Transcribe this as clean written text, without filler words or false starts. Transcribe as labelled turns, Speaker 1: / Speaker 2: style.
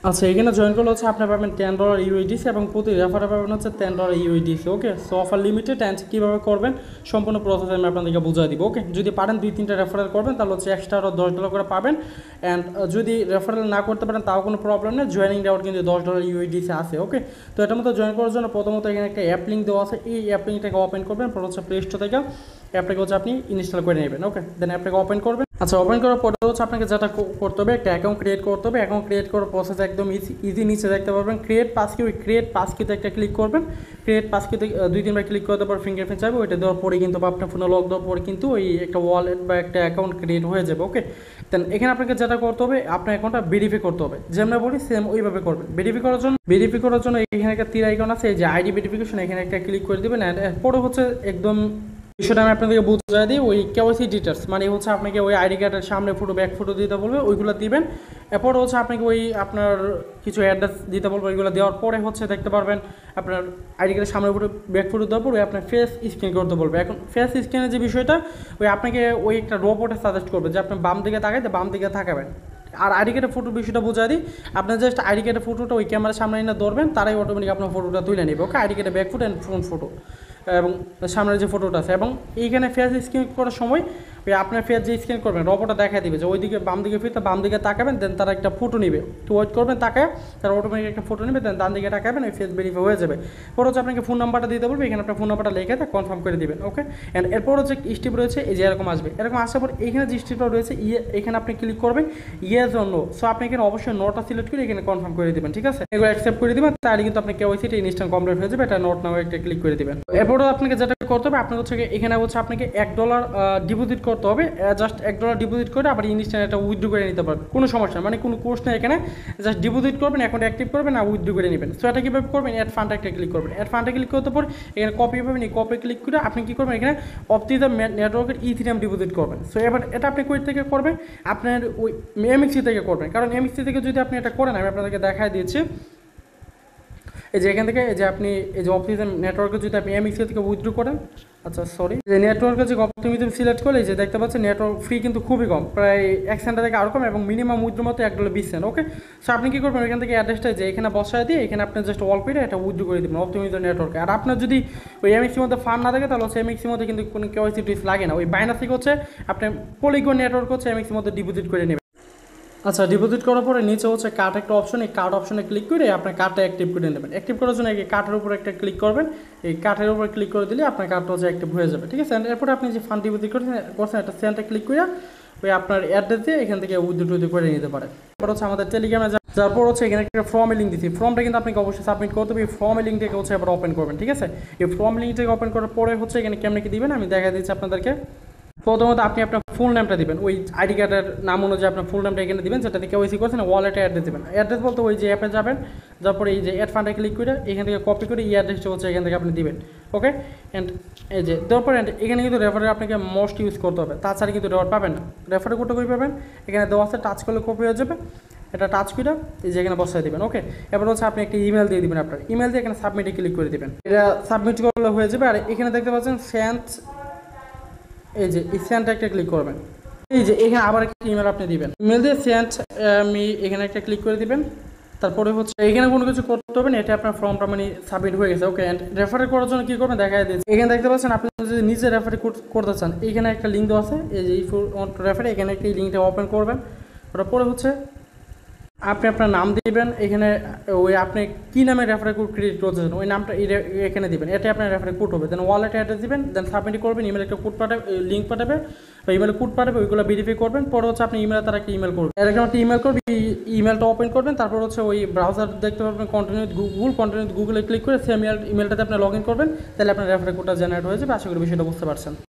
Speaker 1: আচ্ছা, এখানে জয়েন করলে হচ্ছে আপনি পাবেন $10 ইউএসডিসি এবং প্রতি রেফারে পাবেন হচ্ছে $10 USDC. Okay, so offer limited and কীভাবে করবেন সম্পূর্ণ প্রসেস আমি আপনাদেরকে বুঝিয়ে দিব। ওকে, যদি পারেন 2-3টা রেফারেল করবেন তাহলে হচ্ছে এক্সট্রা আরও $10 করে পাবেন। অ্যান্ড যদি রেফারেল না করতে পারেন তাও কোনো প্রবলেম নেই, জয়েনিং রেওয়ার্ড কিন্তু $10 ইউএসডিসি আছে। ওকে, তো এটার মতো জয়েন করার জন্য প্রথমত এখানে একটা অ্যাপ লিঙ্ক দেওয়া আছে, এই অ্যাপ লিঙ্কটাকে ওপেন করবেন, পরে হচ্ছে প্লে স্টোর থেকে অ্যাপটাকে হচ্ছে আপনি ইনস্টল করে নেবেন। ওকে, দেন অ্যাপটাকে ওপেন করবেন। আচ্ছা, ওপেন করার পরে হচ্ছে আপনাকে যেটা করতে হবে, একটা অ্যাকাউন্ট ক্রিয়েট করতে হবে। অ্যাকাউন্ট ক্রিয়েট করার প্রসেস একদম ইজি, নিচে দেখতে পারবেন ক্রিয়েট পাসকি, ওই ক্রিয়েট পাসকিতে একটা ক্লিক করবেন। ক্রিয়েট পাসকিতে 2-3বার ক্লিক করে দেওয়ার পর ফিঙ্গারপ্রিন্ট যাবে, ওইটা দেওয়ার পরে কিন্তু আপনার ফোনে লক দেওয়ার পরে কিন্তু ওই একটা ওয়ালেট বা একটা অ্যাকাউন্ট ক্রিয়েট হয়ে যাবে। ওকে, দেন এখানে আপনাকে যেটা করতে হবে, আপনার অ্যাকাউন্টটা ভেরিফাই করতে হবে, যেমন বলি সেম ওইভাবে করবেন। ভেরিফাই করার জন্য এখানে একটা তীর আইকন আছে, এই যে আইডি ভেরিফিকেশন, এখানে একটা ক্লিক করে দেবেন। এরপরে হচ্ছে একদম বিষয়টা আমি আপনাদেরকে বুঝিয়ে দিই, ওই কেওয়াইসি ডিটেলস মানে হচ্ছে আপনাকে ওই আইডি কার্ডের সামনে ফটো ব্যাক ফটো দিতে বলবে, ওইগুলো দিবেন। এরপর হচ্ছে আপনাকে ওই আপনার কিছু অ্যাড্রেস দিতে বলবে, ওইগুলো দেওয়ার পরে হচ্ছে দেখতে পারবেন আপনার আইডি কার্ডের সামনে ফটো ব্যাক ফটো দেওয়ার পর ওই আপনার ফেস স্ক্যান করতে বলবে। এখন ফেস স্ক্যানের যে বিষয়টা, ওই আপনাকে ওই একটা রোবটে সাজেস্ট করবে যে আপনি বাম দিকে তাকাইতে বাম দিকে তাকাবেন। আর আইডি কার্ডের ফটোর বিষয়টা বোঝা দিই, আপনার জাস্ট আইডি কার্ডের ফটোটা ওই ক্যামেরার সামনে এনে ধরবেন, তারাই অটোমেটিক আপনার ফটোটা তুলে নেবে। ওকে, আইডি কার্ডের back photo and front photo এবং সামনের যে ফটোটা আছে, এবং এইখানে ফেস স্ক্যান করার সময় ওই আপনার ফেস যে স্ক্যান করবেন রোবটটা দেখা দিবে যে ওইদিকে বাম দিকে ফিরতে বাম দিকে তাকাবেন, দেন তারা একটা ফটো নেবে, একটু ওয়েট করবেন, তাকায় তারা অটোমেটিক একটা ফটো নেবে, দেন ডান দিকে তাকাবেন, ওই ফেস ভেরিফাই হয়ে যাবে। পরে হচ্ছে আপনাকে ফোন নাম্বারটা দিতে বলবে, এখানে আপনার ফোন নাম্বারটা লিখে তা কনফার্ম করে দিবেন। ওকে, অ্যান্ড এরপর হচ্ছে স্টেপ রয়েছে, এই যে এরকম আসবে, এরকম আসার পর এখানে যে স্টেপটা রয়েছে এখানে আপনি ক্লিক করবেন ইয়েস অর নো। সো আপনি এখানে অবশ্যই নোটা সিলেক্ট করে এখানে কনফার্ম করে দেবেন। ঠিক আছে, এগুলো অ্যাকসেপ্ট করে দেবেন, তাহলে কিন্তু আপনি কেওয়াইসিটা ইনস্ট্যান্ট কমপ্লিট হয়ে যাবে। এটা নোট নাও একটা ক্লিক করে দেবেন। এরপরও আপনাকে যেটা করতে হবে, আপনার হচ্ছে এখানে হচ্ছে আপনাকে $1 ডিপোজিট করতে হবে। জাস্ট $1 ডিপোজিট করে আবার ইনস্ট্যান্ট এটা উইথড্র করে নিতে পারবেন, কোনো সমস্যা মানে কোনো কোর্স নেই এখানে, জাস্ট ডিপোজিট করবেন, অ্যাকাউন্ট অ্যাক্টিভ করবেন আর উইথড্র করে নেবেন। সো এটা কীভাবে করবেন, অ্যাড ফান্ডে একটা ক্লিক করবেন। অ্যাড ফান্ডে ক্লিক করতে পর এখানে কপি পাবেন, এই কপি ক্লিক করে আপনি কী করবেন, এখানে অপটিজা নেটওয়ার্কের ইথিরিয়াম ডিপোজিট করবেন। সো এবার এটা আপনি কই থেকে করবেন, আপনার ওই এমএক্সি থেকে করবেন, কারণ এমএক্সি থেকে যদি আপনি এটা করেন, আমি আপনাদেরকে দেখাই দিচ্ছি। এই যে এখান থেকে এই যে আপনি এই যে অপটিমিজম নেটওয়ার্কে যদি আপনি এমএক্সি থেকে উইথড্র করেন, আচ্ছা সরি, যে নেটওয়ার্কে যে অপটিমিজম সিলেক্ট করলে যে দেখতে পাচ্ছেন নেটওয়ার্ক ফ্রি কিন্তু খুবই কম, প্রায় 1 সেন্টার থেকে আরও কম, এবং মিনিমাম উইথড্র মতো $1.20। ওকে, সো আপনি কী করবেন, এখান থেকে অ্যাড্রেসটা যে এখানে বসায় দিয়ে এখানে আপনি জাস্ট অল করে এটা উইথড্র করে দেবেন অপটিমিজম নেটওয়ার্কে। আর আপনার যদি ওই এমএক্সির মধ্যে ফান্ড না থাকে তাহলে হচ্ছে এমএক্সির মধ্যে কিন্তু কোনো কেওয়াইসি টিস লাগে না, ওই বাইনাস থেকে হচ্ছে আপনি পলিগন নেটওয়ার্ক হচ্ছে এমএক্সির মধ্যে ডিপোজিট করে নেবেন। আচ্ছা, ডিপোজিট করার পরে নিচে হচ্ছে কার্ড একটা অপশন, এই কার্ড অপশনে ক্লিক করে আপনার কার্ডটা অ্যাক্টিভ করে নেবেন। অ্যাক্টিভ করার জন্য এই কার্ডের উপর একটা ক্লিক করবেন, এই কার্ডের উপর ক্লিক করে দিলে আপনার কার্ডটা হচ্ছে অ্যাক্টিভ হয়ে যাবে। ঠিক আছে, এরপরে আপনি যে ফান্ড ডিপোজিট করছেন একটা সেন্টারে ক্লিক করে ওই আপনার অ্যাড্রেস দিয়ে এখান থেকে উইথড্র করে নিতে পারেন। এরপর হচ্ছে আমাদের টেলিগ্রামে যাওয়ার পর হচ্ছে এখানে একটা ফর্মের লিঙ্ক দিচ্ছি, ফর্মটা কিন্তু আপনাকে অবশ্যই সাবমিট করতে হবে। এই ফর্মের লিঙ্কটাকে হচ্ছে এবার ওপেন করবেন। ঠিক আছে, এই ফর্ম লিঙ্কটাকে ওপেন করার পরে হচ্ছে এখানে কেমনে কি দিবেন আমি দেখা দিচ্ছি আপনাদেরকে। প্রথমত আপনি আপনার ফুল নামটা দিবেন, ওই আইডি কার্ডের নাম অনুযায়ী আপনার ফুল নামটা এখানে দিবেন, যেটা থেকে ওইসি করছেন ওয়ালেটে অ্যাড্রেস দেবেন। অ্যাড্রেস বলতে ওই যে অ্যাপে যাবেন, তারপরে এই যে অ্যাড ফান্ডে ক্লিক করে এখান থেকে কপি করে এই অ্যাড্রেসটা হচ্ছে এখান থেকে আপনি দিবেন। ওকে, অ্যান্ড এই যে দেওয়ার পরে এখানে কিন্তু রেফারে আপনাকে মোস্ট ইউজ করতে হবে, তাছাড়া কিন্তু রেফার পাবেন না। রেফারে কোডটা কই পাবেন, এখানে দেওয়া আছে, টাচ করলে কপি হয়ে যাবে, এটা টাচ করে এই যে এখানে বসায় দেবেন। ওকে, এবার হচ্ছে আপনি একটা ইমেল দিয়ে দিবেন, আপনার ইমেল দিয়ে এখানে সাবমিটে ক্লিক করে দেবেন, এটা সাবমিট করলে হয়ে যাবে। আর এখানে দেখতে পাচ্ছেন সেন্ড, এই যে এই সেন্ডটা একটা ক্লিক করবেন, এই যে এখানে আবার একটা ইমেল আপনি দিবেন, ইমেল দিয়ে সেন্ড আমি এখানে একটা ক্লিক করে দিবেন। তারপরে হচ্ছে এখানে কোনো কিছু করতে হবে না, এটা আপনার ফর্মটা মানে সাবমিট হয়ে গেছে। ওকে, অ্যান্ড রেফার করার জন্য কী করবেন দেখা দিয়েছে, এখানে দেখতে পাচ্ছেন আপনি যদি নিজে রেফার করতে চান, এখানে একটা লিঙ্ক দেওয়া আছে, এই যে রেফারে এখানে একটা লিঙ্কটা ওপেন করবেন। ওটার পরে হচ্ছে আপনি আপনার নাম দিবেন, এখানে ওই আপনি কী নামে রেফারেল কোড ক্রিয়েট করতেছেন ওই নামটা এখানে দিবেন, এটা আপনার রেফারেল কোড হবে। দেন ওয়ালেটে অ্যাড্রেস দিবেন, দেন সাবমিট করবেন, ইমেল একটা কোড পাঠাবে, লিঙ্ক পাঠাবে বা ইমেল কোড পাঠাবে, ওইগুলো ভেরিফাই করবেন। পরে হচ্ছে আপনি ইমেলে তারা একটা ইমেল করবেন, এরকম একটা ইমেল করবে, ইমেলটা ওপেন করবেন। তারপর হচ্ছে ওই ব্রাউজার দেখতে পাবেন কন্টিনিউ গুগলে ক্লিক করে সেম ইমেলটাতে আপনি লগ ইন করবেন, তাহলে আপনার রেফারেল কোডটা জেনারেট হয়ে যাবে। আশা করি বিষয়টা বুঝতে পারছেন।